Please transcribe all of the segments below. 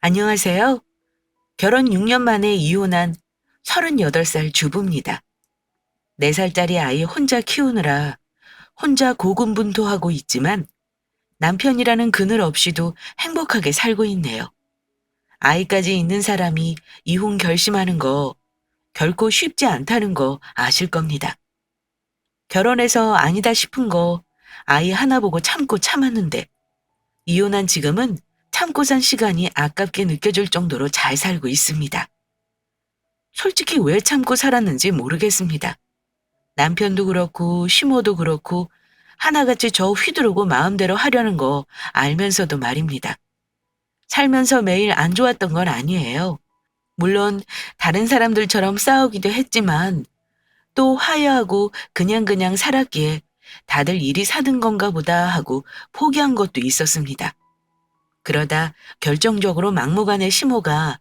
안녕하세요. 결혼 6년 만에 이혼한 38살 주부입니다. 4살짜리 아이 혼자 키우느라 혼자 고군분투하고 있지만 남편이라는 그늘 없이도 행복하게 살고 있네요. 아이까지 있는 사람이 이혼 결심하는 거 결코 쉽지 않다는 거 아실 겁니다. 결혼해서 아니다 싶은 거 아이 하나 보고 참고 참았는데 이혼한 지금은 참고 산 시간이 아깝게 느껴질 정도로 잘 살고 있습니다. 솔직히 왜 참고 살았는지 모르겠습니다. 남편도 그렇고 시모도 그렇고 하나같이 저 휘두르고 마음대로 하려는 거 알면서도 말입니다. 살면서 매일 안 좋았던 건 아니에요. 물론 다른 사람들처럼 싸우기도 했지만 또 화해하고 그냥 살았기에 다들 일이 사는 건가 보다 하고 포기한 것도 있었습니다. 그러다 결정적으로 막무가내 시모가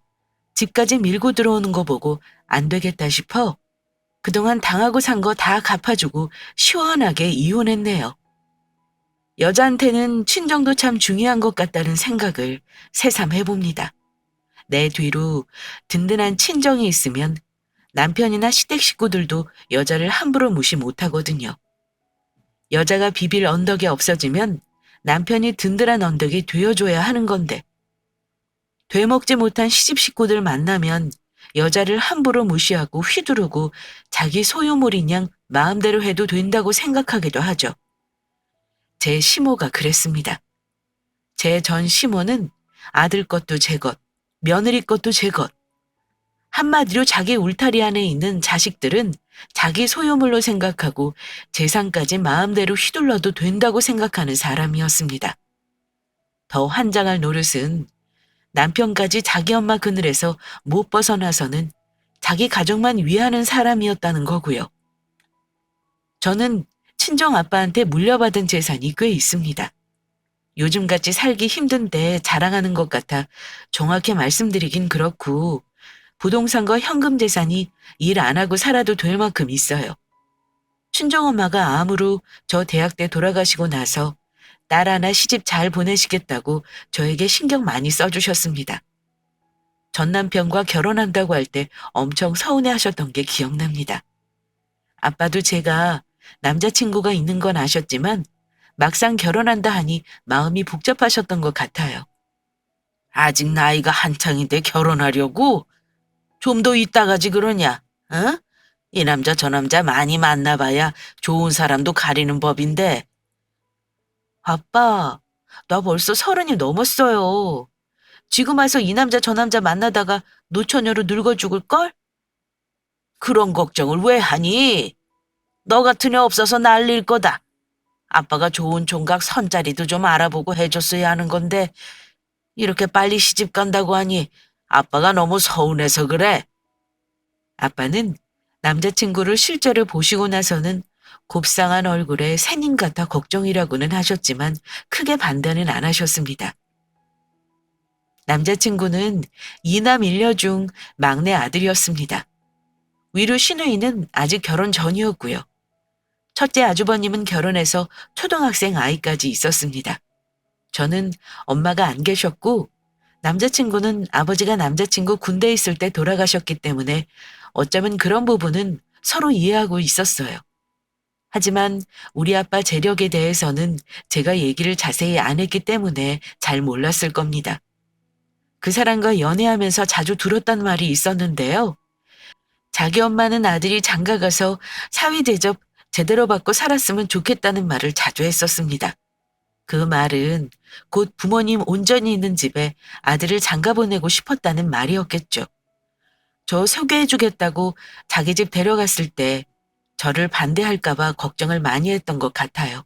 집까지 밀고 들어오는 거 보고 안 되겠다 싶어 그동안 당하고 산 거 다 갚아주고 시원하게 이혼했네요. 여자한테는 친정도 참 중요한 것 같다는 생각을 새삼 해봅니다. 내 뒤로 든든한 친정이 있으면 남편이나 시댁 식구들도 여자를 함부로 무시 못하거든요. 여자가 비빌 언덕이 없어지면 남편이 든든한 언덕이 되어줘야 하는 건데 되먹지 못한 시집 식구들 만나면 여자를 함부로 무시하고 휘두르고 자기 소유물인 양 마음대로 해도 된다고 생각하기도 하죠. 제 시모가 그랬습니다. 제 전 시모는 아들 것도 제 것, 며느리 것도 제 것. 한마디로 자기 울타리 안에 있는 자식들은 자기 소유물로 생각하고 재산까지 마음대로 휘둘러도 된다고 생각하는 사람이었습니다. 더 환장할 노릇은 남편까지 자기 엄마 그늘에서 못 벗어나서는 자기 가족만 위하는 사람이었다는 거고요. 저는 친정 아빠한테 물려받은 재산이 꽤 있습니다. 요즘같이 살기 힘든데 자랑하는 것 같아 정확히 말씀드리긴 그렇고 부동산과 현금 재산이 일 안 하고 살아도 될 만큼 있어요. 친정엄마가 암으로 저 대학 때 돌아가시고 나서 딸 하나 시집 잘 보내시겠다고 저에게 신경 많이 써주셨습니다. 전 남편과 결혼한다고 할 때 엄청 서운해하셨던 게 기억납니다. 아빠도 제가 남자친구가 있는 건 아셨지만 막상 결혼한다 하니 마음이 복잡하셨던 것 같아요. 아직 나이가 한창인데 결혼하려고? 좀 더 있다가지 그러냐? 어? 이 남자 저 남자 많이 만나봐야 좋은 사람도 가리는 법인데. 아빠, 나 벌써 30이 넘었어요. 지금 와서 이 남자 저 남자 만나다가 노처녀로 늙어 죽을걸? 그런 걱정을 왜 하니? 너 같은 애 없어서 난릴 거다. 아빠가 좋은 총각 선자리도 좀 알아보고 해줬어야 하는 건데 이렇게 빨리 시집 간다고 하니 아빠가 너무 서운해서 그래. 아빠는 남자친구를 실제로 보시고 나서는 곱상한 얼굴에 새님 같아 걱정이라고는 하셨지만 크게 반대는 안 하셨습니다. 남자친구는 이남 일녀 중 막내 아들이었습니다. 위로 시누이는 아직 결혼 전이었고요. 첫째 아주버님은 결혼해서 초등학생 아이까지 있었습니다. 저는 엄마가 안 계셨고 남자친구는 아버지가 남자친구 군대에 있을 때 돌아가셨기 때문에 어쩌면 그런 부분은 서로 이해하고 있었어요. 하지만 우리 아빠 재력에 대해서는 제가 얘기를 자세히 안 했기 때문에 잘 몰랐을 겁니다. 그 사람과 연애하면서 자주 들었단 말이 있었는데요. 자기 엄마는 아들이 장가 가서 사위 대접 제대로 받고 살았으면 좋겠다는 말을 자주 했었습니다. 그 말은 곧 부모님 온전히 있는 집에 아들을 장가 보내고 싶었다는 말이었겠죠. 저 소개해주겠다고 자기 집 데려갔을 때 저를 반대할까봐 걱정을 많이 했던 것 같아요.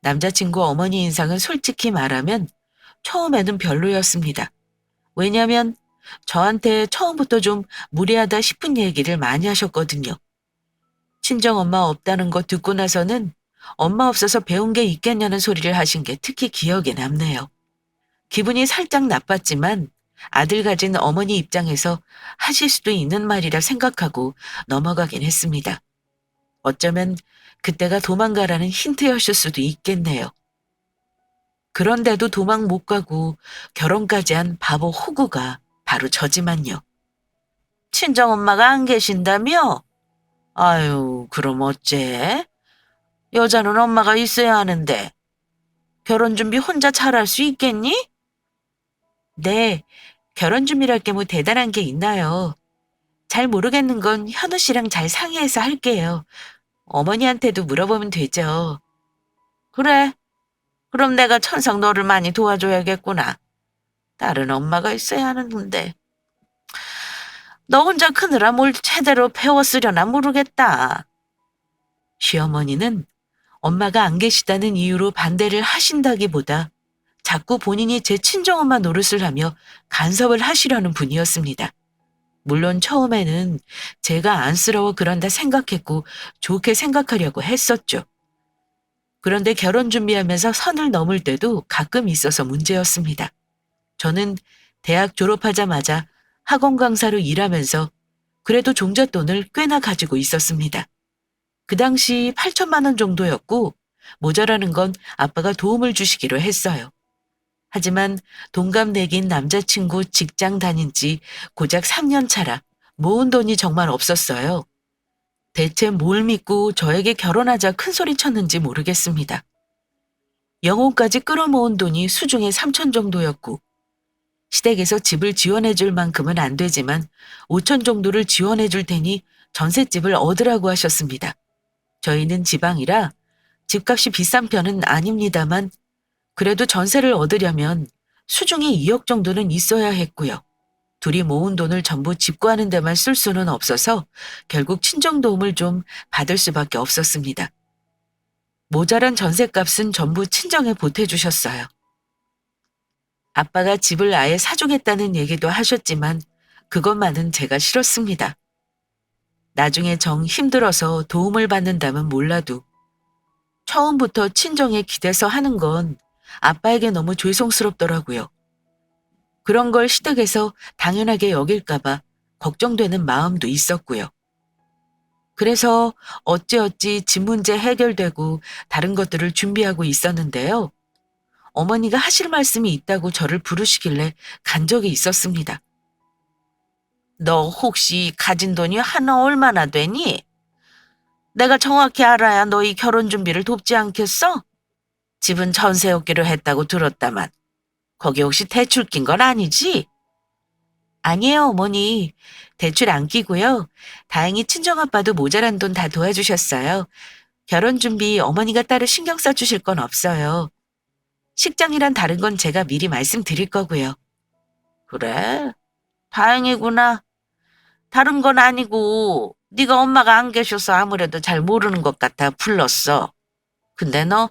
남자친구 어머니 인상은 솔직히 말하면 처음에는 별로였습니다. 왜냐면 저한테 처음부터 좀 무례하다 싶은 얘기를 많이 하셨거든요. 친정엄마 없다는 거 듣고 나서는 엄마 없어서 배운 게 있겠냐는 소리를 하신 게 특히 기억에 남네요. 기분이 살짝 나빴지만 아들 가진 어머니 입장에서 하실 수도 있는 말이라 생각하고 넘어가긴 했습니다. 어쩌면 그때가 도망가라는 힌트였을 수도 있겠네요. 그런데도 도망 못 가고 결혼까지 한 바보 호구가 바로 저지만요. 친정엄마가 안 계신다며? 아유, 그럼 어째? 여자는 엄마가 있어야 하는데 결혼 준비 혼자 잘할 수 있겠니? 네, 결혼 준비랄 게 뭐 대단한 게 있나요? 잘 모르겠는 건 현우 씨랑 잘 상의해서 할게요. 어머니한테도 물어보면 되죠. 그래, 그럼 내가 천상 너를 많이 도와줘야겠구나. 다른 엄마가 있어야 하는데. 너 혼자 크느라 뭘 제대로 배웠으려나 모르겠다. 시어머니는 엄마가 안 계시다는 이유로 반대를 하신다기보다 자꾸 본인이 제 친정엄마 노릇을 하며 간섭을 하시려는 분이었습니다. 물론 처음에는 제가 안쓰러워 그런다 생각했고 좋게 생각하려고 했었죠. 그런데 결혼 준비하면서 선을 넘을 때도 가끔 있어서 문제였습니다. 저는 대학 졸업하자마자 학원 강사로 일하면서 그래도 종잣돈을 꽤나 가지고 있었습니다. 그 당시 8천만 원 정도였고 모자라는 건 아빠가 도움을 주시기로 했어요. 하지만 동갑내기인 남자친구 직장 다닌 지 고작 3년 차라 모은 돈이 정말 없었어요. 대체 뭘 믿고 저에게 결혼하자 큰소리 쳤는지 모르겠습니다. 영혼까지 끌어모은 돈이 수중에 3천 정도였고 시댁에서 집을 지원해 줄 만큼은 안 되지만 5천 정도를 지원해 줄 테니 전셋집을 얻으라고 하셨습니다. 저희는 지방이라 집값이 비싼 편은 아닙니다만 그래도 전세를 얻으려면 수중에 2억 정도는 있어야 했고요. 둘이 모은 돈을 전부 집 구하는 데만 쓸 수는 없어서 결국 친정 도움을 좀 받을 수밖에 없었습니다. 모자란 전셋값은 전부 친정에 보태주셨어요. 아빠가 집을 아예 사주겠다는 얘기도 하셨지만 그것만은 제가 싫었습니다. 나중에 정 힘들어서 도움을 받는다면 몰라도 처음부터 친정에 기대서 하는 건 아빠에게 너무 죄송스럽더라고요. 그런 걸 시댁에서 당연하게 여길까봐 걱정되는 마음도 있었고요. 그래서 어찌어찌 집 문제 해결되고 다른 것들을 준비하고 있었는데요. 어머니가 하실 말씀이 있다고 저를 부르시길래 간 적이 있었습니다. 너 혹시 가진 돈이 하나 얼마나 되니? 내가 정확히 알아야 너희 결혼 준비를 돕지 않겠어? 집은 전세 얻기로 했다고 들었다만 거기 혹시 대출 낀 건 아니지? 아니에요, 어머니. 대출 안 끼고요. 다행히 친정아빠도 모자란 돈 다 도와주셨어요. 결혼 준비 어머니가 따로 신경 써주실 건 없어요. 식장이란 다른 건 제가 미리 말씀드릴 거고요. 그래? 다행이구나. 다른 건 아니고 네가 엄마가 안 계셔서 아무래도 잘 모르는 것 같아 불렀어. 근데 너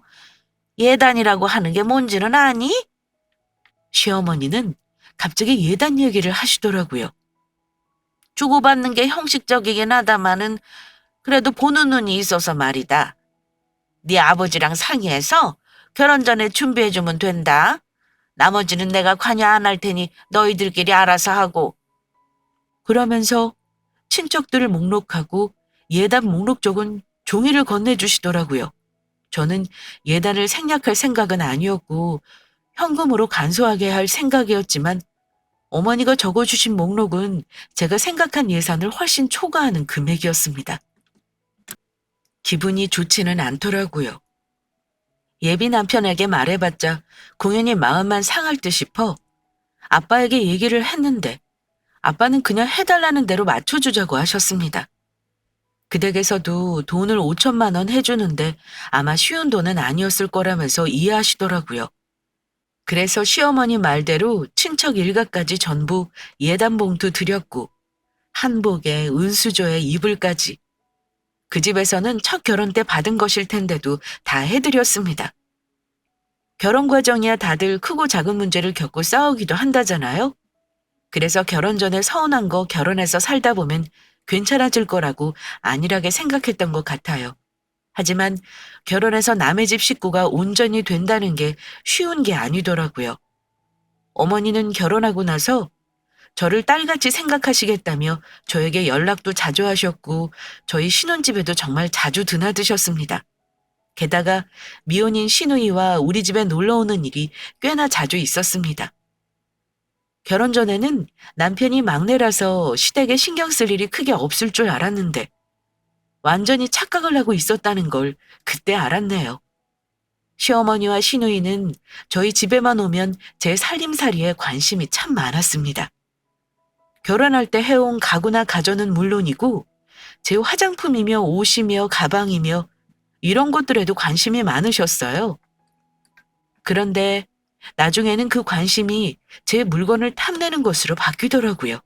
예단이라고 하는 게 뭔지는 아니? 시어머니는 갑자기 예단 얘기를 하시더라고요. 주고받는 게 형식적이긴 하다마는 그래도 보는 눈이 있어서 말이다. 네 아버지랑 상의해서 결혼 전에 준비해주면 된다. 나머지는 내가 관여 안 할 테니 너희들끼리 알아서 하고. 그러면서 친척들을 목록하고 예단 목록 쪽은 종이를 건네주시더라고요. 저는 예단을 생략할 생각은 아니었고 현금으로 간소하게 할 생각이었지만 어머니가 적어주신 목록은 제가 생각한 예산을 훨씬 초과하는 금액이었습니다. 기분이 좋지는 않더라고요. 예비 남편에게 말해봤자 공연히 마음만 상할 듯 싶어 아빠에게 얘기를 했는데 아빠는 그냥 해달라는 대로 맞춰주자고 하셨습니다. 그 댁에서도 돈을 5천만 원 해주는데 아마 쉬운 돈은 아니었을 거라면서 이해하시더라고요. 그래서 시어머니 말대로 친척 일가까지 전부 예단 봉투 드렸고 한복에 은수저에 이불까지 그 집에서는 첫 결혼 때 받은 것일 텐데도 다 해드렸습니다. 결혼 과정이야 다들 크고 작은 문제를 겪고 싸우기도 한다잖아요. 그래서 결혼 전에 서운한 거 결혼해서 살다 보면 괜찮아질 거라고 안일하게 생각했던 것 같아요. 하지만 결혼해서 남의 집 식구가 온전히 된다는 게 쉬운 게 아니더라고요. 어머니는 결혼하고 나서 저를 딸같이 생각하시겠다며 저에게 연락도 자주 하셨고 저희 신혼집에도 정말 자주 드나드셨습니다. 게다가 미혼인 시누이와 우리 집에 놀러 오는 일이 꽤나 자주 있었습니다. 결혼 전에는 남편이 막내라서 시댁에 신경 쓸 일이 크게 없을 줄 알았는데 완전히 착각을 하고 있었다는 걸 그때 알았네요. 시어머니와 시누이는 저희 집에만 오면 제 살림살이에 관심이 참 많았습니다. 결혼할 때 해온 가구나 가전은 물론이고 제 화장품이며 옷이며 가방이며 이런 것들에도 관심이 많으셨어요. 그런데 나중에는 그 관심이 제 물건을 탐내는 것으로 바뀌더라고요.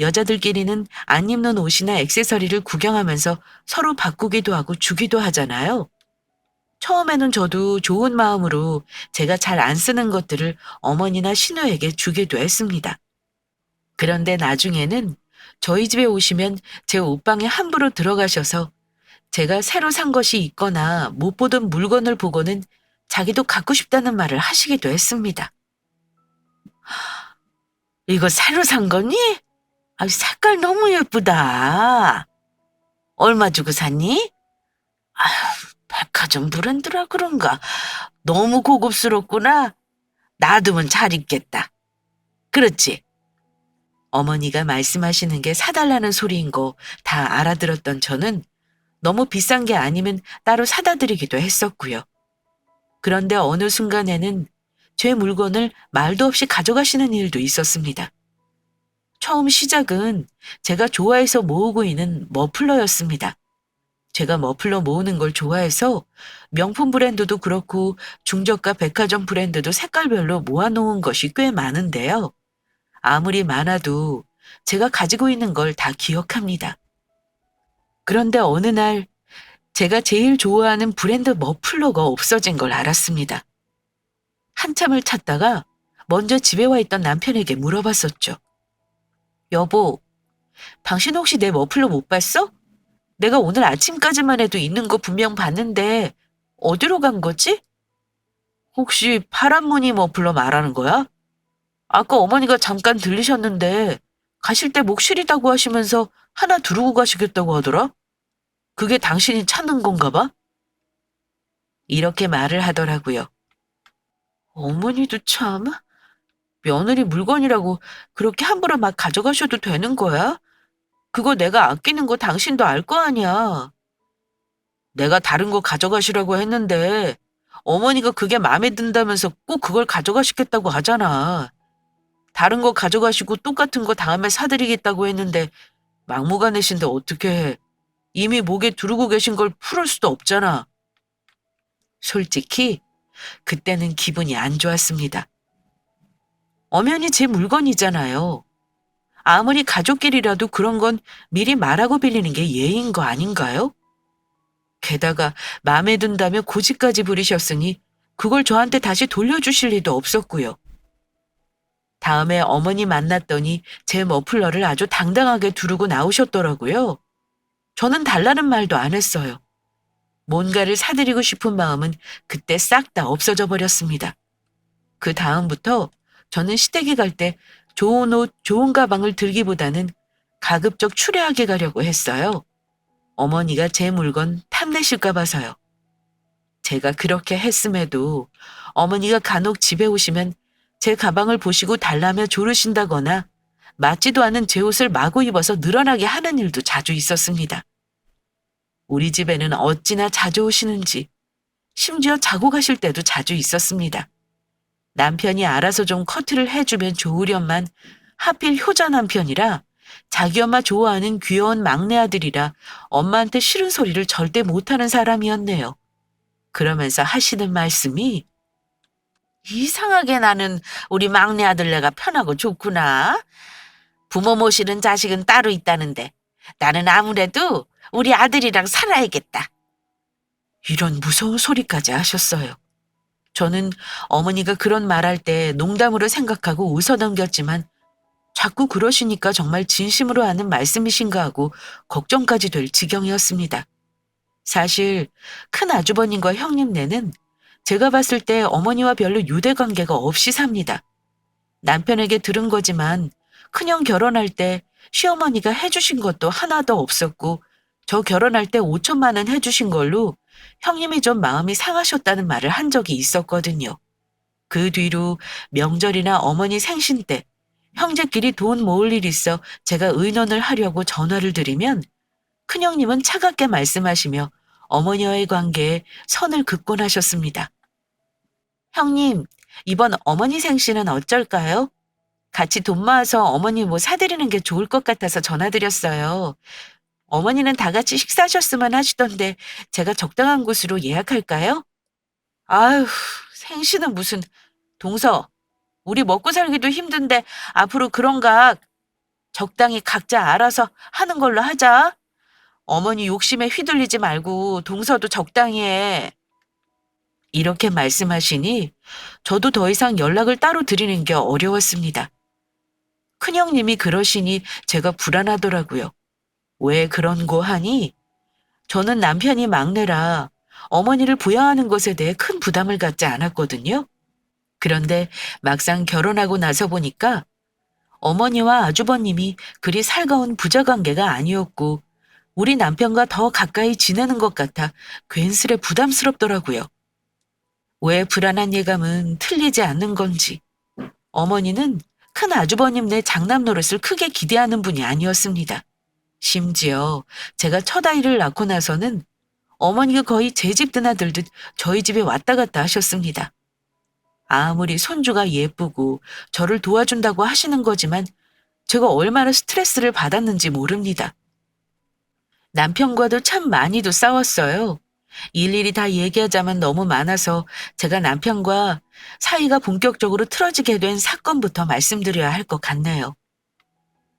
여자들끼리는 안 입는 옷이나 액세서리를 구경하면서 서로 바꾸기도 하고 주기도 하잖아요. 처음에는 저도 좋은 마음으로 제가 잘 안 쓰는 것들을 어머니나 시누에게 주기도 했습니다. 그런데 나중에는 저희 집에 오시면 제 옷방에 함부로 들어가셔서 제가 새로 산 것이 있거나 못 보던 물건을 보고는 자기도 갖고 싶다는 말을 하시기도 했습니다. 이거 새로 산 거니? 아, 색깔 너무 예쁘다. 얼마 주고 샀니? 아휴, 백화점 브랜드라 그런가. 너무 고급스럽구나. 놔두면 잘 입겠다. 그렇지? 어머니가 말씀하시는 게 사달라는 소리인 거 다 알아들었던 저는 너무 비싼 게 아니면 따로 사다 드리기도 했었고요. 그런데 어느 순간에는 제 물건을 말도 없이 가져가시는 일도 있었습니다. 처음 시작은 제가 좋아해서 모으고 있는 머플러였습니다. 제가 머플러 모으는 걸 좋아해서 명품 브랜드도 그렇고 중저가 백화점 브랜드도 색깔별로 모아놓은 것이 꽤 많은데요. 아무리 많아도 제가 가지고 있는 걸 다 기억합니다. 그런데 어느 날 제가 제일 좋아하는 브랜드 머플러가 없어진 걸 알았습니다. 한참을 찾다가 먼저 집에 와 있던 남편에게 물어봤었죠. 여보, 당신 혹시 내 머플러 못 봤어? 내가 오늘 아침까지만 해도 있는 거 분명 봤는데 어디로 간 거지? 혹시 파란 무늬 머플러 말하는 거야? 아까 어머니가 잠깐 들리셨는데 가실 때 목 시리다고 하시면서 하나 두르고 가시겠다고 하더라? 그게 당신이 찾는 건가 봐? 이렇게 말을 하더라고요. 어머니도 참, 며느리 물건이라고 그렇게 함부로 막 가져가셔도 되는 거야? 그거 내가 아끼는 거 당신도 알 거 아니야. 내가 다른 거 가져가시라고 했는데 어머니가 그게 마음에 든다면서 꼭 그걸 가져가시겠다고 하잖아. 다른 거 가져가시고 똑같은 거 다음에 사드리겠다고 했는데 막무가내신데 어떻게 해. 이미 목에 두르고 계신 걸 풀을 수도 없잖아. 솔직히 그때는 기분이 안 좋았습니다. 엄연히 제 물건이잖아요. 아무리 가족끼리라도 그런 건 미리 말하고 빌리는 게 예의인 거 아닌가요? 게다가 마음에 든다며 고집까지 부리셨으니 그걸 저한테 다시 돌려주실 리도 없었고요. 다음에 어머니 만났더니 제 머플러를 아주 당당하게 두르고 나오셨더라고요. 저는 달라는 말도 안 했어요. 뭔가를 사드리고 싶은 마음은 그때 싹 다 없어져 버렸습니다. 그 다음부터 저는 시댁에 갈 때 좋은 옷, 좋은 가방을 들기보다는 가급적 추레하게 가려고 했어요. 어머니가 제 물건 탐내실까 봐서요. 제가 그렇게 했음에도 어머니가 간혹 집에 오시면 제 가방을 보시고 달라며 조르신다거나 맞지도 않은 제 옷을 마구 입어서 늘어나게 하는 일도 자주 있었습니다. 우리 집에는 어찌나 자주 오시는지 심지어 자고 가실 때도 자주 있었습니다. 남편이 알아서 좀 커트를 해주면 좋으련만 하필 효자 남편이라 자기 엄마 좋아하는 귀여운 막내 아들이라 엄마한테 싫은 소리를 절대 못하는 사람이었네요. 그러면서 하시는 말씀이 이상하게 나는 우리 막내 아들네가 편하고 좋구나. 부모 모시는 자식은 따로 있다는데 나는 아무래도 우리 아들이랑 살아야겠다. 이런 무서운 소리까지 하셨어요. 저는 어머니가 그런 말할 때 농담으로 생각하고 웃어넘겼지만 자꾸 그러시니까 정말 진심으로 하는 말씀이신가 하고 걱정까지 될 지경이었습니다. 사실 큰 아주버님과 형님네는 제가 봤을 때 어머니와 별로 유대관계가 없이 삽니다. 남편에게 들은 거지만 큰형 결혼할 때 시어머니가 해주신 것도 하나도 없었고 저 결혼할 때 5천만 원 해주신 걸로 형님이 좀 마음이 상하셨다는 말을 한 적이 있었거든요. 그 뒤로 명절이나 어머니 생신 때 형제끼리 돈 모을 일 있어 제가 의논을 하려고 전화를 드리면 큰형님은 차갑게 말씀하시며 어머니와의 관계에 선을 긋곤 하셨습니다. 형님, 이번 어머니 생신은 어쩔까요? 같이 돈 모아서 어머니 뭐 사드리는 게 좋을 것 같아서 전화드렸어요. 어머니는 다 같이 식사하셨으면 하시던데 제가 적당한 곳으로 예약할까요? 아휴, 생신은 무슨. 동서, 우리 먹고 살기도 힘든데 앞으로 그런 각 적당히 각자 알아서 하는 걸로 하자. 어머니 욕심에 휘둘리지 말고 동서도 적당히 해. 이렇게 말씀하시니 저도 더 이상 연락을 따로 드리는 게 어려웠습니다. 큰형님이 그러시니 제가 불안하더라고요. 왜 그런고 하니 저는 남편이 막내라 어머니를 부양하는 것에 대해 큰 부담을 갖지 않았거든요. 그런데 막상 결혼하고 나서 보니까 어머니와 아주버님이 그리 살가운 부자 관계가 아니었고 우리 남편과 더 가까이 지내는 것 같아 괜스레 부담스럽더라고요. 왜 불안한 예감은 틀리지 않는 건지. 어머니는 큰 아주버님 네 장남 노릇을 크게 기대하는 분이 아니었습니다. 심지어 제가 첫 아이를 낳고 나서는 어머니가 거의 제 집 드나들듯 저희 집에 왔다 갔다 하셨습니다. 아무리 손주가 예쁘고 저를 도와준다고 하시는 거지만 제가 얼마나 스트레스를 받았는지 모릅니다. 남편과도 참 많이도 싸웠어요. 일일이 다 얘기하자면 너무 많아서 제가 남편과 사이가 본격적으로 틀어지게 된 사건부터 말씀드려야 할 것 같네요.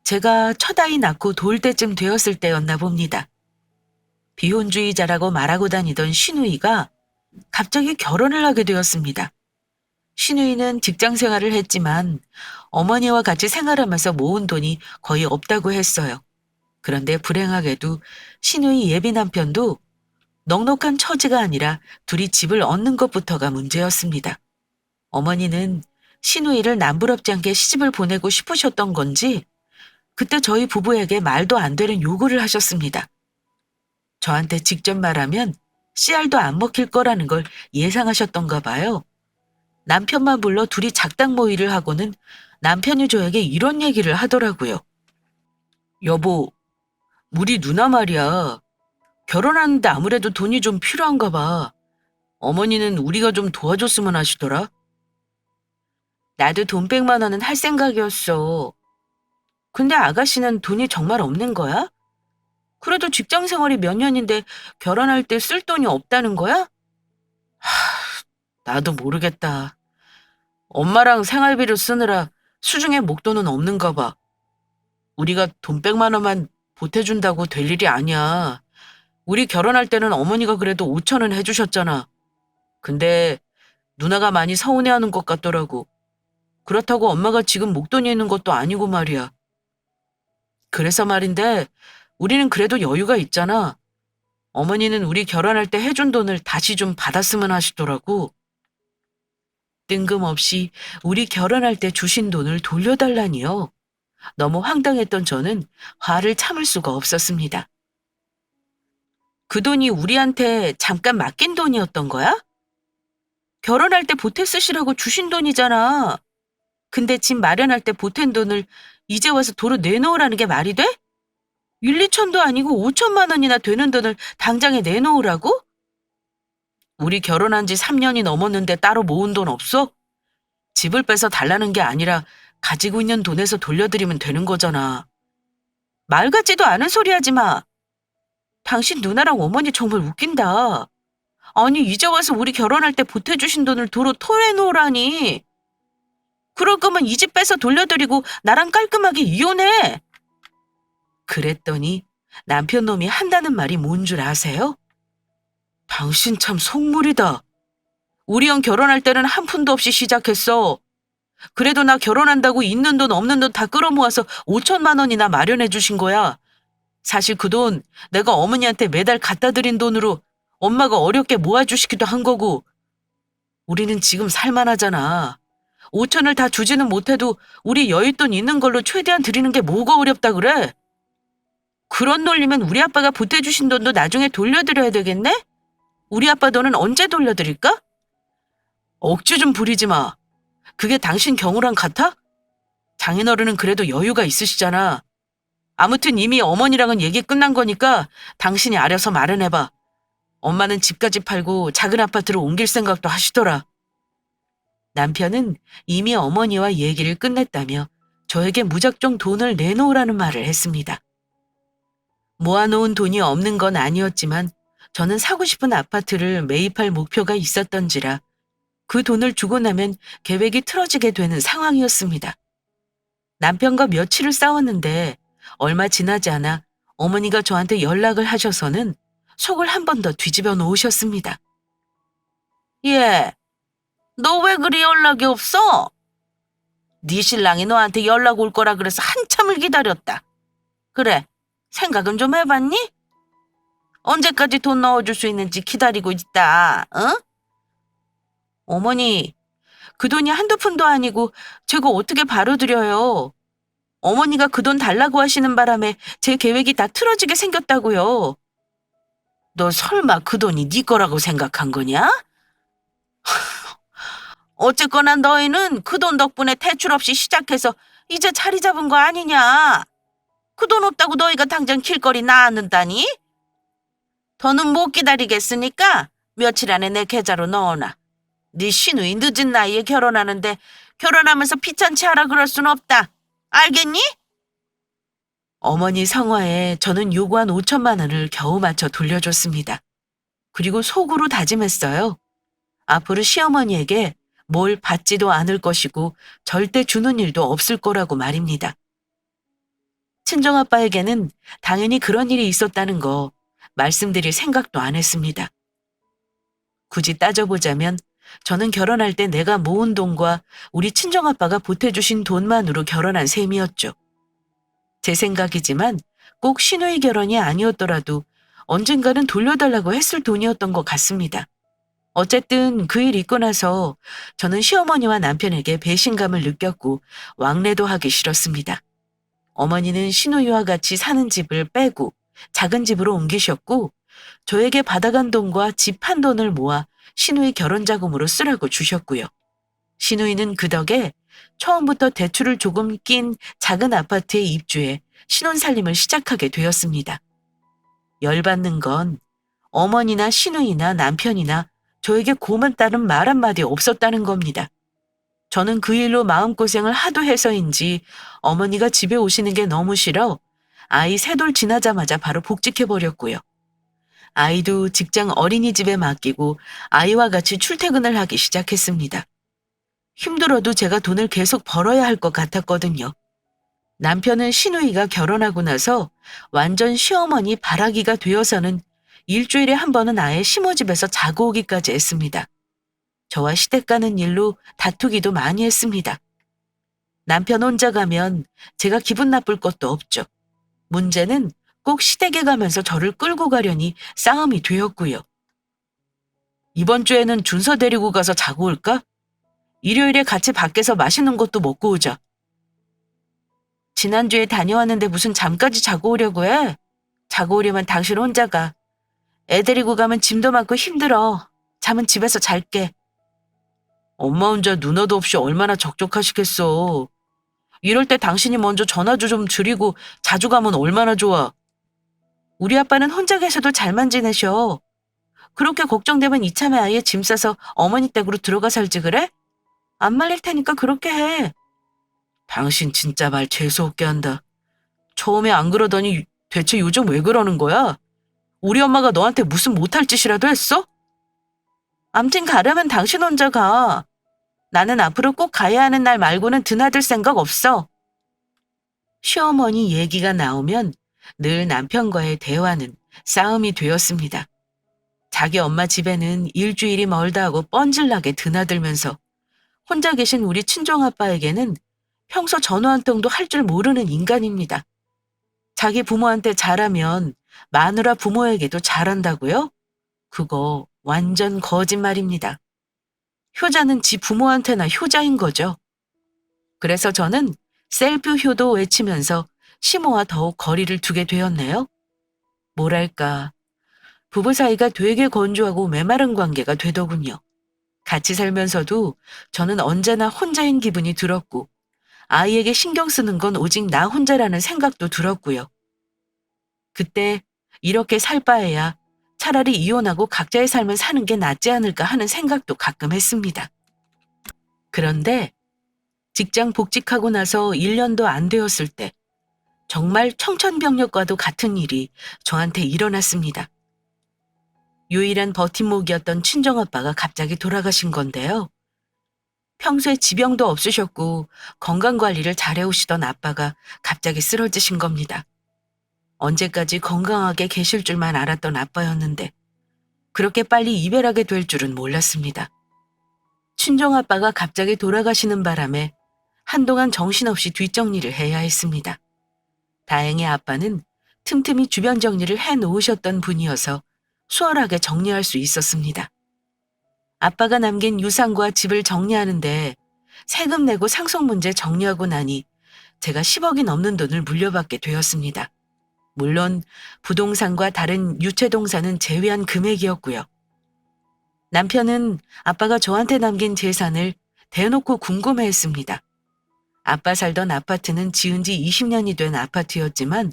제가 첫 아이 낳고 돌 때쯤 되었을 때였나 봅니다. 비혼주의자라고 말하고 다니던 시누이가 갑자기 결혼을 하게 되었습니다. 시누이는 직장 생활을 했지만 어머니와 같이 생활하면서 모은 돈이 거의 없다고 했어요. 그런데 불행하게도 시누이 예비 남편도 넉넉한 처지가 아니라 둘이 집을 얻는 것부터가 문제였습니다. 어머니는 시누이를 남부럽지 않게 시집을 보내고 싶으셨던 건지 그때 저희 부부에게 말도 안 되는 요구를 하셨습니다. 저한테 직접 말하면 씨알도 안 먹힐 거라는 걸 예상하셨던가 봐요. 남편만 불러 둘이 작당 모의를 하고는 남편이 저에게 이런 얘기를 하더라고요. 여보, 우리 누나 말이야. 결혼하는데 아무래도 돈이 좀 필요한가 봐. 어머니는 우리가 좀 도와줬으면 하시더라. 나도 돈 100만 원은 할 생각이었어. 근데 아가씨는 돈이 정말 없는 거야? 그래도 직장 생활이 몇 년인데 결혼할 때 쓸 돈이 없다는 거야? 나도 모르겠다. 엄마랑 생활비를 쓰느라 수중에 목돈은 없는가 봐. 우리가 돈 100만 원만 보태준다고 될 일이 아니야. 우리 결혼할 때는 어머니가 그래도 5천 원 해주셨잖아. 근데 누나가 많이 서운해하는 것 같더라고. 그렇다고 엄마가 지금 목돈이 있는 것도 아니고 말이야. 그래서 말인데 우리는 그래도 여유가 있잖아. 어머니는 우리 결혼할 때 해준 돈을 다시 좀 받았으면 하시더라고. 뜬금없이 우리 결혼할 때 주신 돈을 돌려달라니요. 너무 황당했던 저는 화를 참을 수가 없었습니다. 그 돈이 우리한테 잠깐 맡긴 돈이었던 거야? 결혼할 때 보태 쓰시라고 주신 돈이잖아. 근데 집 마련할 때 보탠 돈을 이제 와서 도로 내놓으라는 게 말이 돼? 1, 2천도 아니고 5천만 원이나 되는 돈을 당장에 내놓으라고? 우리 결혼한 지 3년이 넘었는데 따로 모은 돈 없어? 집을 빼서 달라는 게 아니라 가지고 있는 돈에서 돌려드리면 되는 거잖아. 말 같지도 않은 소리 하지 마. 당신 누나랑 어머니 정말 웃긴다. 아니 이제 와서 우리 결혼할 때 보태주신 돈을 도로 토해놓으라니. 그럴 거면 이 집 빼서 돌려드리고 나랑 깔끔하게 이혼해. 그랬더니 남편 놈이 한다는 말이 뭔 줄 아세요? 당신 참 속물이다. 우리 형 결혼할 때는 한 푼도 없이 시작했어. 그래도 나 결혼한다고 있는 돈 없는 돈 다 끌어모아서 5천만 원이나 마련해 주신 거야. 사실 그 돈 내가 어머니한테 매달 갖다 드린 돈으로 엄마가 어렵게 모아주시기도 한 거고. 우리는 지금 살만하잖아. 5천을 다 주지는 못해도 우리 여윳돈 있는 걸로 최대한 드리는 게 뭐가 어렵다 그래? 그런 논리면 우리 아빠가 보태주신 돈도 나중에 돌려드려야 되겠네? 우리 아빠 돈은 언제 돌려드릴까? 억지 좀 부리지 마. 그게 당신 경우랑 같아? 장인어른은 그래도 여유가 있으시잖아. 아무튼 이미 어머니랑은 얘기 끝난 거니까 당신이 알아서 마련해봐. 엄마는 집까지 팔고 작은 아파트로 옮길 생각도 하시더라. 남편은 이미 어머니와 얘기를 끝냈다며 저에게 무작정 돈을 내놓으라는 말을 했습니다. 모아놓은 돈이 없는 건 아니었지만 저는 사고 싶은 아파트를 매입할 목표가 있었던지라 그 돈을 주고 나면 계획이 틀어지게 되는 상황이었습니다. 남편과 며칠을 싸웠는데 얼마 지나지 않아 어머니가 저한테 연락을 하셔서는 속을 한 번 더 뒤집어 놓으셨습니다. 얘, 너 왜 그리 연락이 없어? 네 신랑이 너한테 연락 올 거라 그래서 한참을 기다렸다. 그래, 생각은 좀 해봤니? 언제까지 돈 넣어줄 수 있는지 기다리고 있다, 응? 어머니, 그 돈이 한두 푼도 아니고 제가 어떻게 바로 드려요? 어머니가 그 돈 달라고 하시는 바람에 제 계획이 다 틀어지게 생겼다고요. 너 설마 그 돈이 네 거라고 생각한 거냐? 어쨌거나 너희는 그 돈 덕분에 대출 없이 시작해서 이제 자리 잡은 거 아니냐? 그 돈 없다고 너희가 당장 길거리 나앉는다니? 더는 못 기다리겠으니까 며칠 안에 내 계좌로 넣어놔. 네 시누이 늦은 나이에 결혼하는데 결혼하면서 피찬치 하라 그럴 순 없다. 알겠니? 어머니 성화에 저는 요구한 5천만 원을 겨우 맞춰 돌려줬습니다. 그리고 속으로 다짐했어요. 앞으로 시어머니에게 뭘 받지도 않을 것이고 절대 주는 일도 없을 거라고 말입니다. 친정아빠에게는 당연히 그런 일이 있었다는 거 말씀드릴 생각도 안 했습니다. 굳이 따져보자면 저는 결혼할 때 내가 모은 돈과 우리 친정아빠가 보태주신 돈만으로 결혼한 셈이었죠. 제 생각이지만 꼭 시누이 결혼이 아니었더라도 언젠가는 돌려달라고 했을 돈이었던 것 같습니다. 어쨌든 그 일 있고 나서 저는 시어머니와 남편에게 배신감을 느꼈고 왕래도 하기 싫었습니다. 어머니는 시누이와 같이 사는 집을 빼고 작은 집으로 옮기셨고 저에게 받아간 돈과 집 한 돈을 모아 시누이 결혼 자금으로 쓰라고 주셨고요. 시누이는 그 덕에 처음부터 대출을 조금 낀 작은 아파트에 입주해 신혼살림을 시작하게 되었습니다. 열받는 건 어머니나 시누이나 남편이나 저에게 고맙다는 말 한마디 없었다는 겁니다. 저는 그 일로 마음고생을 하도 해서인지 어머니가 집에 오시는 게 너무 싫어 아이 셋돌 지나자마자 바로 복직해버렸고요. 아이도 직장 어린이집에 맡기고 아이와 같이 출퇴근을 하기 시작했습니다. 힘들어도 제가 돈을 계속 벌어야 할 것 같았거든요. 남편은 시누이가 결혼하고 나서 완전 시어머니 바라기가 되어서는 일주일에 한 번은 아예 시모집에서 자고 오기까지 했습니다. 저와 시댁 가는 일로 다투기도 많이 했습니다. 남편 혼자 가면 제가 기분 나쁠 것도 없죠. 문제는 꼭 시댁에 가면서 저를 끌고 가려니 싸움이 되었고요. 이번 주에는 준서 데리고 가서 자고 올까? 일요일에 같이 밖에서 맛있는 것도 먹고 오자. 지난주에 다녀왔는데 무슨 잠까지 자고 오려고 해? 자고 오려면 당신 혼자 가. 애 데리고 가면 짐도 많고 힘들어. 잠은 집에서 잘게. 엄마 혼자 누나도 없이 얼마나 적적하시겠어. 이럴 때 당신이 먼저 전화도 좀 드리고 자주 가면 얼마나 좋아. 우리 아빠는 혼자 계셔도 잘만 지내셔. 그렇게 걱정되면 이참에 아예 짐 싸서 어머니 댁으로 들어가 살지 그래? 안 말릴 테니까 그렇게 해. 당신 진짜 말 재수없게 한다. 처음에 안 그러더니 대체 요즘 왜 그러는 거야? 우리 엄마가 너한테 무슨 못할 짓이라도 했어? 암튼 가려면 당신 혼자 가. 나는 앞으로 꼭 가야 하는 날 말고는 드나들 생각 없어. 시어머니 얘기가 나오면 늘 남편과의 대화는 싸움이 되었습니다. 자기 엄마 집에는 일주일이 멀다 하고 뻔질나게 드나들면서 혼자 계신 우리 친정아빠에게는 평소 전화 한 통도 할 줄 모르는 인간입니다. 자기 부모한테 잘하면 마누라 부모에게도 잘한다고요? 그거 완전 거짓말입니다. 효자는 지 부모한테나 효자인 거죠. 그래서 저는 셀프 효도 외치면서 시모와 더욱 거리를 두게 되었네요. 뭐랄까, 부부 사이가 되게 건조하고 메마른 관계가 되더군요. 같이 살면서도 저는 언제나 혼자인 기분이 들었고 아이에게 신경 쓰는 건 오직 나 혼자라는 생각도 들었고요. 그때 이렇게 살 바에야 차라리 이혼하고 각자의 삶을 사는 게 낫지 않을까 하는 생각도 가끔 했습니다. 그런데 직장 복직하고 나서 1년도 안 되었을 때 정말 청천벽력과도 같은 일이 저한테 일어났습니다. 유일한 버팀목이었던 친정아빠가 갑자기 돌아가신 건데요. 평소에 지병도 없으셨고 건강관리를 잘해오시던 아빠가 갑자기 쓰러지신 겁니다. 언제까지 건강하게 계실 줄만 알았던 아빠였는데 그렇게 빨리 이별하게 될 줄은 몰랐습니다. 친정아빠가 갑자기 돌아가시는 바람에 한동안 정신없이 뒷정리를 해야 했습니다. 다행히 아빠는 틈틈이 주변 정리를 해놓으셨던 분이어서 수월하게 정리할 수 있었습니다. 아빠가 남긴 유산과 집을 정리하는데 세금 내고 상속 문제 정리하고 나니 제가 10억이 넘는 돈을 물려받게 되었습니다. 물론 부동산과 다른 유체동산은 제외한 금액이었고요. 남편은 아빠가 저한테 남긴 재산을 대놓고 궁금해했습니다. 아빠 살던 아파트는 지은 지 20년이 된 아파트였지만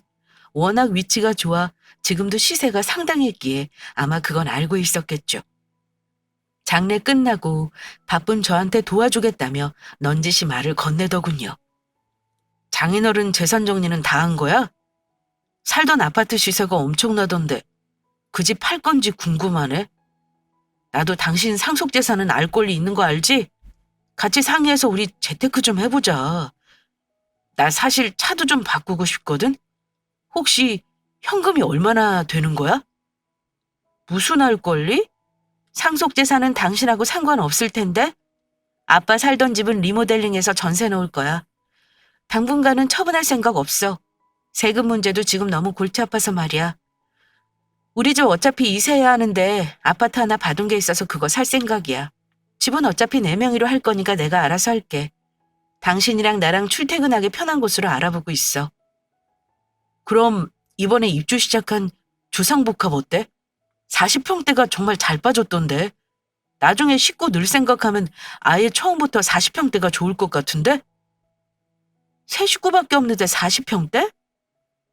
워낙 위치가 좋아 지금도 시세가 상당했기에 아마 그건 알고 있었겠죠. 장례 끝나고 바쁜 저한테 도와주겠다며 넌지시 말을 건네더군요. 장인어른 재산 정리는 다 한 거야? 살던 아파트 시세가 엄청나던데 그 집 팔 건지 궁금하네. 나도 당신 상속재산은 알 권리 있는 거 알지? 같이 상의해서 우리 재테크 좀 해보자. 나 사실 차도 좀 바꾸고 싶거든? 혹시 현금이 얼마나 되는 거야? 무슨 알 권리? 상속재산은 당신하고 상관없을 텐데? 아빠 살던 집은 리모델링해서 전세 놓을 거야. 당분간은 처분할 생각 없어. 세금 문제도 지금 너무 골치 아파서 말이야. 우리 집 어차피 이세해야 하는데 아파트 하나 받은 게 있어서 그거 살 생각이야. 집은 어차피 내 명의로 할 거니까 내가 알아서 할게. 당신이랑 나랑 출퇴근하기 편한 곳으로 알아보고 있어. 그럼 이번에 입주 시작한 주상복합 어때? 40평대가 정말 잘 빠졌던데. 나중에 식구 늘 생각하면 아예 처음부터 40평대가 좋을 것 같은데? 세 식구밖에 없는데 40평대?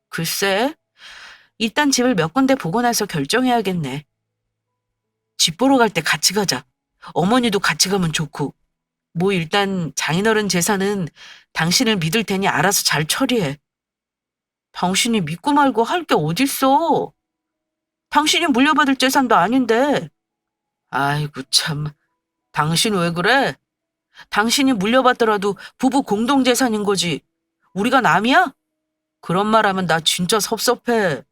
글쎄, 일단 집을 몇 군데 보고 나서 결정해야겠네. 집 보러 갈 때 같이 가자. 어머니도 같이 가면 좋고. 뭐 일단 장인어른 재산은 당신을 믿을 테니 알아서 잘 처리해. 당신이 믿고 말고 할 게 어딨어. 당신이 물려받을 재산도 아닌데. 아이고 참, 당신 왜 그래? 당신이 물려받더라도 부부 공동재산인 거지. 우리가 남이야? 그런 말 하면 나 진짜 섭섭해.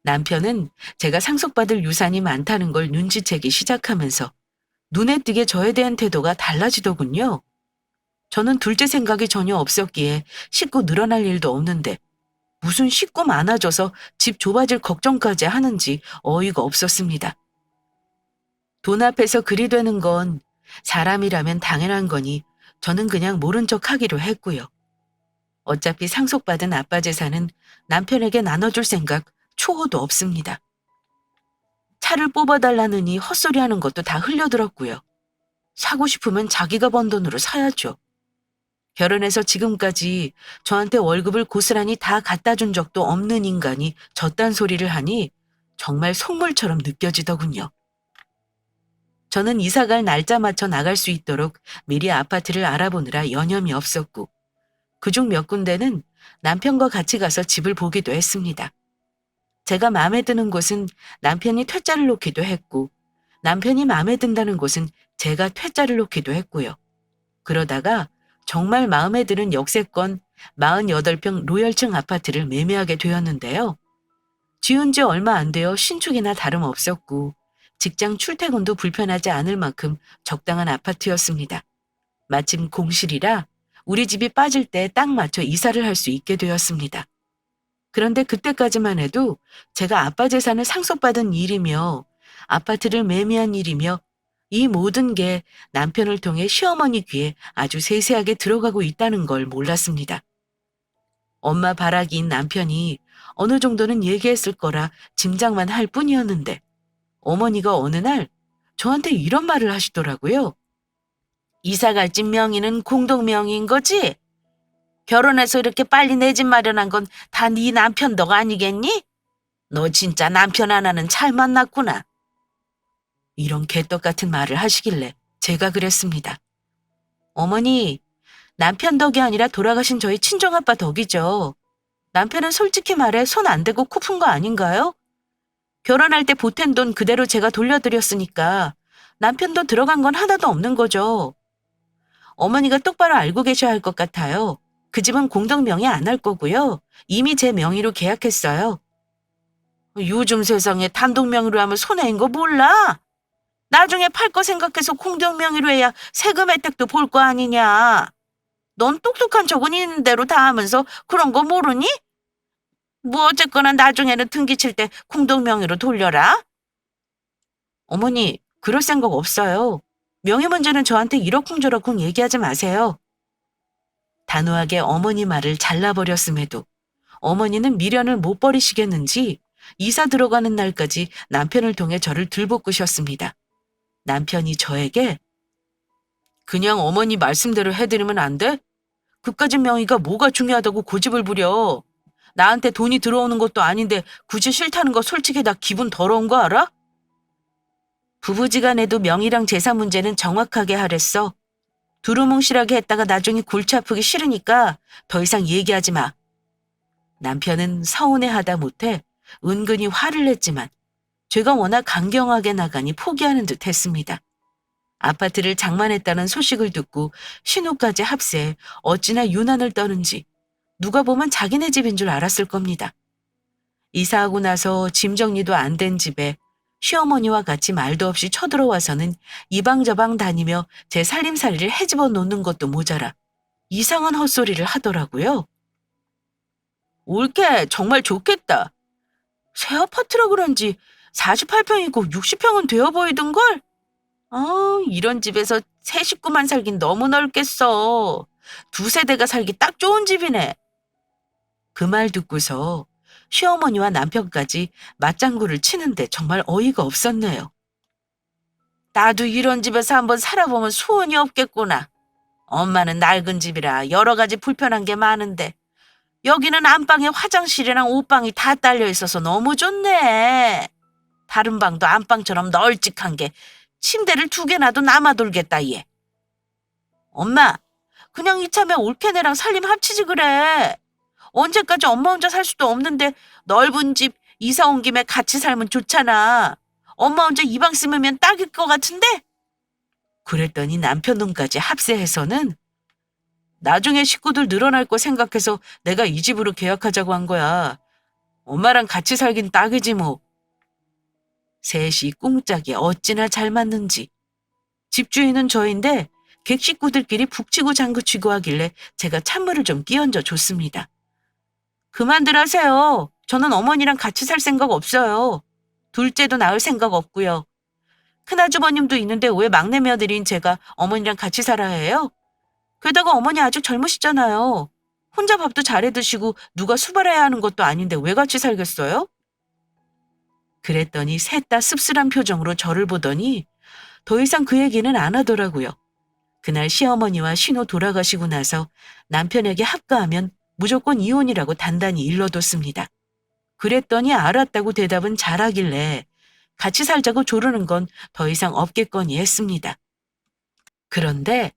남편은 제가 상속받을 유산이 많다는 걸 눈치채기 시작하면서 눈에 띄게 저에 대한 태도가 달라지더군요. 저는 둘째 생각이 전혀 없었기에 식구 늘어날 일도 없는데 무슨 식구 많아져서 집 좁아질 걱정까지 하는지 어이가 없었습니다. 돈 앞에서 그리 되는 건 사람이라면 당연한 거니 저는 그냥 모른 척 하기로 했고요. 어차피 상속받은 아빠 재산은 남편에게 나눠줄 생각 초호도 없습니다. 차를 뽑아달라느니 헛소리하는 것도 다 흘려들었고요. 사고 싶으면 자기가 번 돈으로 사야죠. 결혼해서 지금까지 저한테 월급을 고스란히 다 갖다 준 적도 없는 인간이 저딴 소리를 하니 정말 속물처럼 느껴지더군요. 저는 이사갈 날짜 맞춰 나갈 수 있도록 미리 아파트를 알아보느라 여념이 없었고 그중 몇 군데는 남편과 같이 가서 집을 보기도 했습니다. 제가 마음에 드는 곳은 남편이 퇴짜를 놓기도 했고 남편이 마음에 든다는 곳은 제가 퇴짜를 놓기도 했고요. 그러다가 정말 마음에 드는 역세권 48평 로열층 아파트를 매매하게 되었는데요. 지은 지 얼마 안 되어 신축이나 다름없었고 직장 출퇴근도 불편하지 않을 만큼 적당한 아파트였습니다. 마침 공실이라 우리 집이 빠질 때 딱 맞춰 이사를 할 수 있게 되었습니다. 그런데 그때까지만 해도 제가 아빠 재산을 상속받은 일이며 아파트를 매매한 일이며 이 모든 게 남편을 통해 시어머니 귀에 아주 세세하게 들어가고 있다는 걸 몰랐습니다. 엄마 바라기인 남편이 어느 정도는 얘기했을 거라 짐작만 할 뿐이었는데 어머니가 어느 날 저한테 이런 말을 하시더라고요. 이사 갈 집 명의는 공동명의인 거지? 결혼해서 이렇게 빨리 내 집 마련한 건 다 네 남편 덕 아니겠니? 너 진짜 남편 하나는 잘 만났구나. 이런 개떡 같은 말을 하시길래 제가 그랬습니다. 어머니, 남편 덕이 아니라 돌아가신 저희 친정아빠 덕이죠. 남편은 솔직히 말해 손 안 대고 코 푼 거 아닌가요? 결혼할 때 보탠 돈 그대로 제가 돌려드렸으니까 남편도 들어간 건 하나도 없는 거죠. 어머니가 똑바로 알고 계셔야 할 것 같아요. 그 집은 공동명의 안 할 거고요. 이미 제 명의로 계약했어요. 요즘 세상에 단독명의로 하면 손해인 거 몰라? 나중에 팔 거 생각해서 공동명의로 해야 세금 혜택도 볼 거 아니냐. 넌 똑똑한 척은 있는 대로 다 하면서 그런 거 모르니? 뭐 어쨌거나 나중에는 등기 칠 때 공동명의로 돌려라. 어머니, 그럴 생각 없어요. 명의 문제는 저한테 이러쿵저러쿵 얘기하지 마세요. 단호하게 어머니 말을 잘라버렸음에도 어머니는 미련을 못 버리시겠는지 이사 들어가는 날까지 남편을 통해 저를 들볶으셨습니다. 남편이 저에게 그냥 어머니 말씀대로 해드리면 안 돼? 그까짓 명의가 뭐가 중요하다고 고집을 부려. 나한테 돈이 들어오는 것도 아닌데 굳이 싫다는 거 솔직히 나 기분 더러운 거 알아? 부부지간에도 명의랑 재산 문제는 정확하게 하랬어. 두루뭉실하게 했다가 나중에 골치 아프기 싫으니까 더 이상 얘기하지 마. 남편은 서운해하다 못해 은근히 화를 냈지만 제가 워낙 강경하게 나가니 포기하는 듯 했습니다. 아파트를 장만했다는 소식을 듣고 신호까지 합세해 어찌나 유난을 떠는지 누가 보면 자기네 집인 줄 알았을 겁니다. 이사하고 나서 짐 정리도 안 된 집에 시어머니와 같이 말도 없이 쳐들어와서는 이방저방 다니며 제 살림살이를 헤집어 놓는 것도 모자라 이상한 헛소리를 하더라고요. 올케 정말 좋겠다. 새 아파트라 그런지 48평이고 60평은 되어 보이던걸? 이런 집에서 세 식구만 살긴 너무 넓겠어. 두 세대가 살기 딱 좋은 집이네. 그 말 듣고서 시어머니와 남편까지 맞장구를 치는데 정말 어이가 없었네요. 나도 이런 집에서 한번 살아보면 소원이 없겠구나. 엄마는 낡은 집이라 여러 가지 불편한 게 많은데 여기는 안방에 화장실이랑 옷방이 다 딸려 있어서 너무 좋네. 다른 방도 안방처럼 널찍한 게 침대를 2개 놔도 남아돌겠다 얘. 엄마, 그냥 이참에 올케네랑 살림 합치지 그래. 언제까지 엄마 혼자 살 수도 없는데 넓은 집 이사 온 김에 같이 살면 좋잖아. 엄마 혼자 이 방 쓰면 딱일 것 같은데? 그랬더니 남편 돈까지 합세해서는 나중에 식구들 늘어날 거 생각해서 내가 이 집으로 계약하자고 한 거야. 엄마랑 같이 살긴 딱이지 뭐. 셋이 꿍짝이 어찌나 잘 맞는지. 집주인은 저인데 객 식구들끼리 북치고 장구치고 하길래 제가 찬물을 좀 끼얹어 줬습니다. 그만들 하세요. 저는 어머니랑 같이 살 생각 없어요. 둘째도 낳을 생각 없고요. 큰아주버님도 있는데 왜 막내 며느리인 제가 어머니랑 같이 살아야 해요? 게다가 어머니 아직 젊으시잖아요. 혼자 밥도 잘해 드시고 누가 수발해야 하는 것도 아닌데 왜 같이 살겠어요? 그랬더니 셋 다 씁쓸한 표정으로 저를 보더니 더 이상 그 얘기는 안 하더라고요. 그날 시어머니와 신호 돌아가시고 나서 남편에게 합가하면 무조건 이혼이라고 단단히 일러뒀습니다. 그랬더니 알았다고 대답은 잘하길래 같이 살자고 조르는 건 더 이상 없겠거니 했습니다. 그런데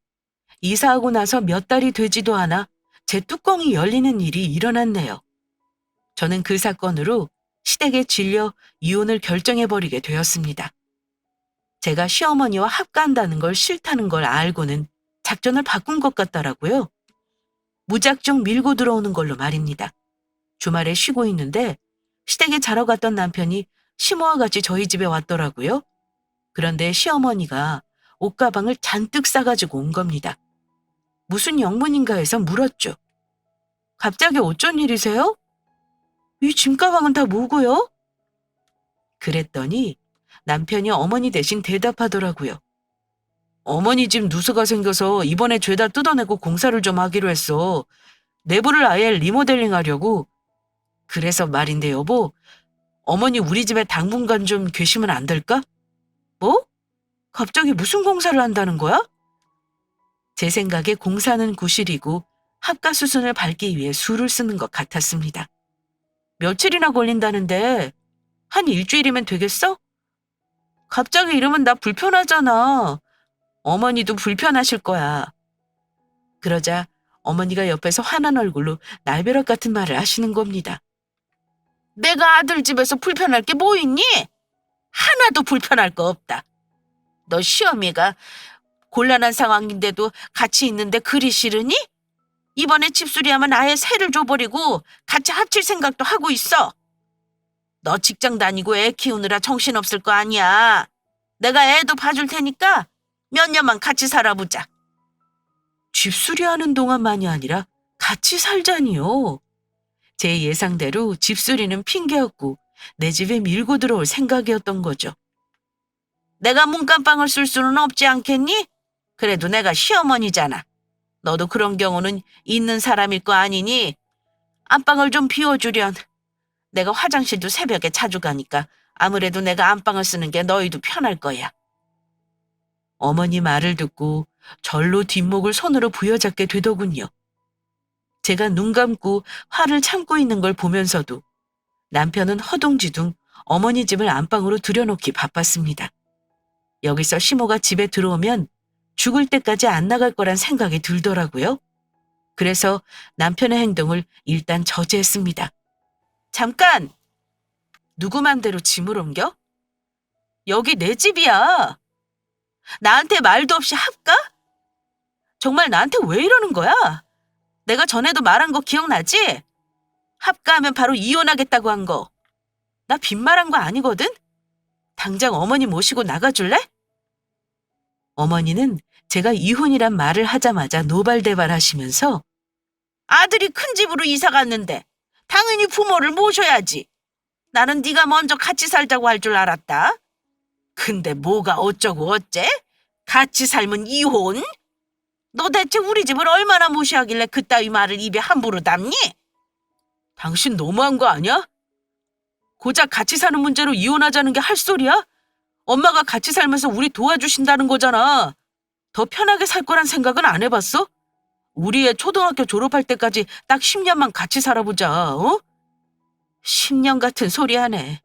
이사하고 나서 몇 달이 되지도 않아 제 뚜껑이 열리는 일이 일어났네요. 저는 그 사건으로 시댁에 질려 이혼을 결정해버리게 되었습니다. 제가 시어머니와 합가한다는 걸 싫다는 걸 알고는 작전을 바꾼 것 같더라고요. 무작정 밀고 들어오는 걸로 말입니다. 주말에 쉬고 있는데 시댁에 자러 갔던 남편이 시모와 같이 저희 집에 왔더라고요. 그런데 시어머니가 옷가방을 잔뜩 싸가지고 온 겁니다. 무슨 영문인가 해서 물었죠. 갑자기 어쩐 일이세요? 이 짐가방은 다 뭐고요? 그랬더니 남편이 어머니 대신 대답하더라고요. 어머니 집 누수가 생겨서 이번에 죄다 뜯어내고 공사를 좀 하기로 했어. 내부를 아예 리모델링 하려고. 그래서 말인데 여보, 어머니 우리 집에 당분간 좀 계시면 안 될까? 뭐? 갑자기 무슨 공사를 한다는 거야? 제 생각에 공사는 구실이고 합가 수순을 밟기 위해 수를 쓰는 것 같았습니다. 며칠이나 걸린다는데 한 일주일이면 되겠어? 갑자기 이러면 나 불편하잖아. 어머니도 불편하실 거야. 그러자 어머니가 옆에서 화난 얼굴로 날벼락 같은 말을 하시는 겁니다. 내가 아들 집에서 불편할 게 뭐 있니? 하나도 불편할 거 없다. 너 시어미가 곤란한 상황인데도 같이 있는데 그리 싫으니? 이번에 집수리하면 아예 세를 줘버리고 같이 합칠 생각도 하고 있어. 너 직장 다니고 애 키우느라 정신없을 거 아니야. 내가 애도 봐줄 테니까 몇 년만 같이 살아보자. 집수리하는 동안만이 아니라 같이 살자니요. 제 예상대로 집수리는 핑계였고 내 집에 밀고 들어올 생각이었던 거죠. 내가 문간방을 쓸 수는 없지 않겠니? 그래도 내가 시어머니잖아. 너도 그런 경우는 있는 사람일 거 아니니 안방을 좀 비워주련. 내가 화장실도 새벽에 자주 가니까 아무래도 내가 안방을 쓰는 게 너희도 편할 거야. 어머니 말을 듣고 절로 뒷목을 손으로 부여잡게 되더군요. 제가 눈 감고 화를 참고 있는 걸 보면서도 남편은 허둥지둥 어머니 집을 안방으로 들여놓기 바빴습니다. 여기서 시모가 집에 들어오면 죽을 때까지 안 나갈 거란 생각이 들더라고요. 그래서 남편의 행동을 일단 저지했습니다. 잠깐! 누구 맘대로 짐을 옮겨? 여기 내 집이야. 나한테 말도 없이 합가? 정말 나한테 왜 이러는 거야? 내가 전에도 말한 거 기억나지? 합가하면 바로 이혼하겠다고 한 거. 나 빈말한 거 아니거든? 당장 어머니 모시고 나가줄래? 어머니는 제가 이혼이란 말을 하자마자 노발대발하시면서 아들이 큰 집으로 이사 갔는데 당연히 부모를 모셔야지. 나는 네가 먼저 같이 살자고 할 줄 알았다. 근데 뭐가 어쩌고 어째? 같이 살면 이혼? 너 대체 우리 집을 얼마나 무시하길래 그따위 말을 입에 함부로 담니? 당신 너무한 거 아니야? 고작 같이 사는 문제로 이혼하자는 게 할 소리야? 엄마가 같이 살면서 우리 도와주신다는 거잖아. 더 편하게 살 거란 생각은 안 해봤어? 우리 애 초등학교 졸업할 때까지 딱 10년만 같이 살아보자, 어? 10년 같은 소리 하네.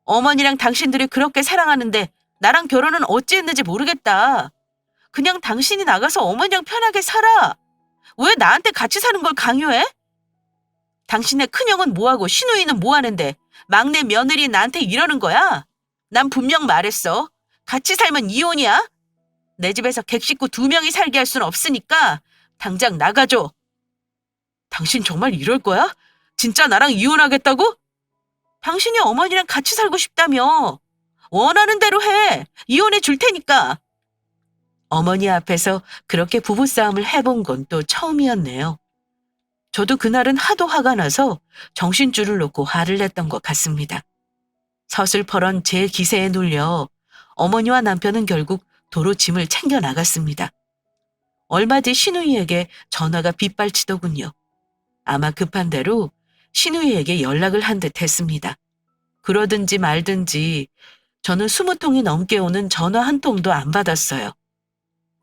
어머니랑 당신들이 그렇게 사랑하는데 나랑 결혼은 어찌 했는지 모르겠다. 그냥 당신이 나가서 어머니랑 편하게 살아. 왜 나한테 같이 사는 걸 강요해? 당신의 큰형은 뭐하고 시누이는 뭐하는데 막내 며느리 나한테 이러는 거야? 난 분명 말했어. 같이 살면 이혼이야. 내 집에서 객식구 2명이 살게 할 순 없으니까 당장 나가줘. 당신 정말 이럴 거야? 진짜 나랑 이혼하겠다고? 당신이 어머니랑 같이 살고 싶다며. 원하는 대로 해. 이혼해 줄 테니까. 어머니 앞에서 그렇게 부부싸움을 해본 건 또 처음이었네요. 저도 그날은 하도 화가 나서 정신줄을 놓고 화를 냈던 것 같습니다. 서슬퍼런 제 기세에 눌려 어머니와 남편은 결국 도로 짐을 챙겨 나갔습니다. 얼마 뒤 시누이에게 전화가 빗발치더군요. 아마 급한 대로 시누이에게 연락을 한 듯 했습니다. 그러든지 말든지 저는 20통이 넘게 오는 전화 한 통도 안 받았어요.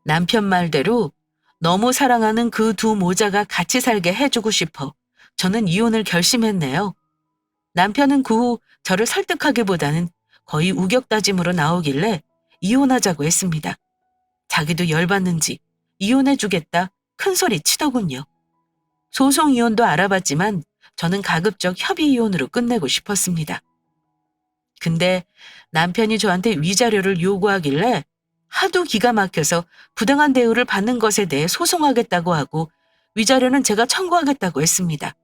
남편 말대로 너무 사랑하는 그 두 모자가 같이 살게 해주고 싶어 저는 이혼을 결심했네요. 남편은 그 후 저를 설득하기보다는 거의 우격다짐으로 나오길래 이혼하자고 했습니다. 자기도 열받는지 이혼해주겠다 큰 소리 치더군요. 소송 이혼도 알아봤지만 저는 가급적 협의 이혼으로 끝내고 싶었습니다. 근데 남편이 저한테 위자료를 요구하길래 하도 기가 막혀서 부당한 대우를 받는 것에 대해 소송하겠다고 하고 위자료는 제가 청구하겠다고 했습니다.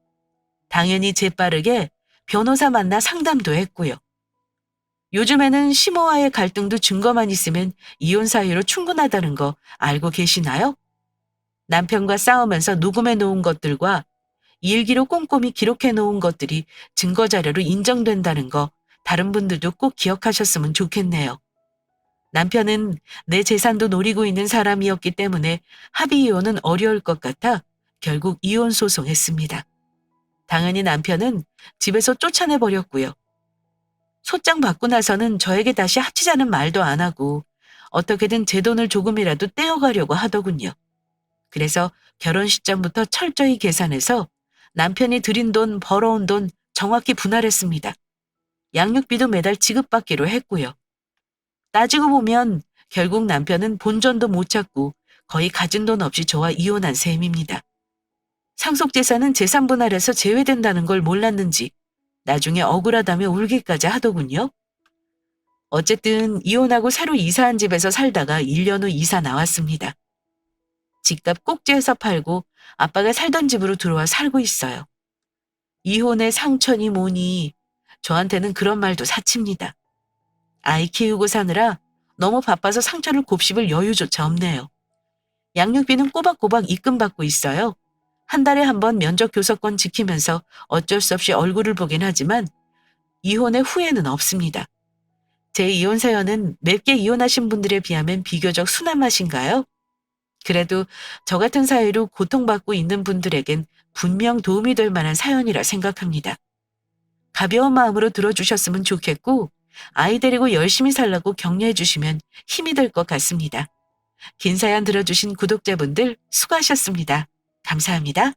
당연히 재빠르게 변호사 만나 상담도 했고요. 요즘에는 시모와의 갈등도 증거만 있으면 이혼 사유로 충분하다는 거 알고 계시나요? 남편과 싸우면서 녹음해 놓은 것들과 일기로 꼼꼼히 기록해 놓은 것들이 증거 자료로 인정된다는 거 다른 분들도 꼭 기억하셨으면 좋겠네요. 남편은 내 재산도 노리고 있는 사람이었기 때문에 합의 이혼은 어려울 것 같아 결국 이혼 소송했습니다. 당연히 남편은 집에서 쫓아내버렸고요. 소장 받고 나서는 저에게 다시 합치자는 말도 안 하고 어떻게든 제 돈을 조금이라도 떼어가려고 하더군요. 그래서 결혼 시점부터 철저히 계산해서 남편이 들인 돈, 벌어온 돈 정확히 분할했습니다. 양육비도 매달 지급받기로 했고요. 따지고 보면 결국 남편은 본전도 못 찾고 거의 가진 돈 없이 저와 이혼한 셈입니다. 상속재산은 재산 분할에서 제외된다는 걸 몰랐는지 나중에 억울하다며 울기까지 하더군요. 어쨌든 이혼하고 새로 이사한 집에서 살다가 1년 후 이사 나왔습니다. 집값 꼭지에서 팔고 아빠가 살던 집으로 들어와 살고 있어요. 이혼의 상처니 뭐니 저한테는 그런 말도 사칩니다. 아이 키우고 사느라 너무 바빠서 상처를 곱씹을 여유조차 없네요. 양육비는 꼬박꼬박 입금받고 있어요. 한 달에 한 번 면접 교섭권 지키면서 어쩔 수 없이 얼굴을 보긴 하지만 이혼의 후회는 없습니다. 제 이혼 사연은 몇 개 이혼하신 분들에 비하면 비교적 순한 맛인가요? 그래도 저 같은 사유로 고통받고 있는 분들에겐 분명 도움이 될 만한 사연이라 생각합니다. 가벼운 마음으로 들어주셨으면 좋겠고 아이 데리고 열심히 살라고 격려해 주시면 힘이 될 것 같습니다. 긴 사연 들어주신 구독자분들 수고하셨습니다. 감사합니다.